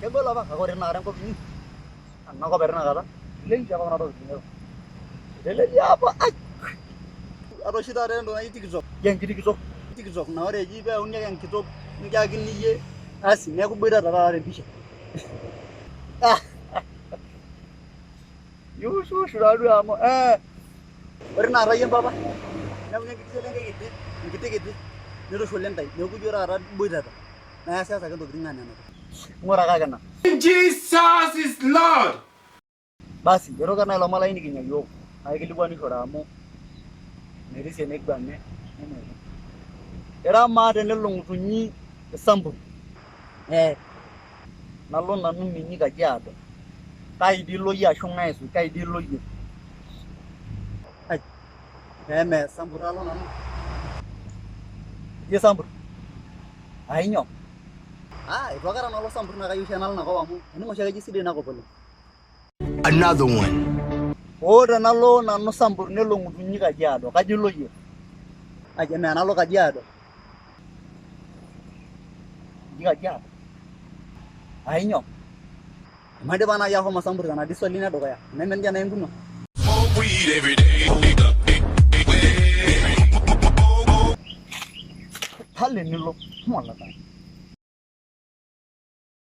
kegol apa kagore nara kok ini. Anak kok pernah kata. Lagi siapa nara ini? Lagi apa? Aro sih ada yang donai tiktok. Yang tiktok. TikTok na ore jibe unya yang TikTok nika gini ye. Asi ne ku beda tara re bisha. Yusu sudah dua amo. Pernah rayan baba. Na punya gitu kayak gitu. Nero solen tai. Ne ku jora ara beda ta. Na asa sa kan to dingan na. Ngora kaga na. Jesus is Lord. Basi, jero kana lo mala ini kinya yo. Ay kilikuwa ni sora amo. Neri senek banne. Era mate nelong tunyi sambu. Nalo nanu minyi kajiado. Kai di lo ya shonga esu, kai di lo ye. Ai. Me sambu ralo nanu. Ye sambu. Ai nyo. Itu akara nalo sambu na kayu channel na ko amu. Ini mo siya side na ko polo. Another one. Ora nalo nanu sambu nelong tunyi kajiado, kaji lo ye. Aja me nalo kajiado. Jika jauh, ayo, mana mana ya homa sambur kana disolina doga ya, nemen jana yang kuno. Hal ini lo, malah kan.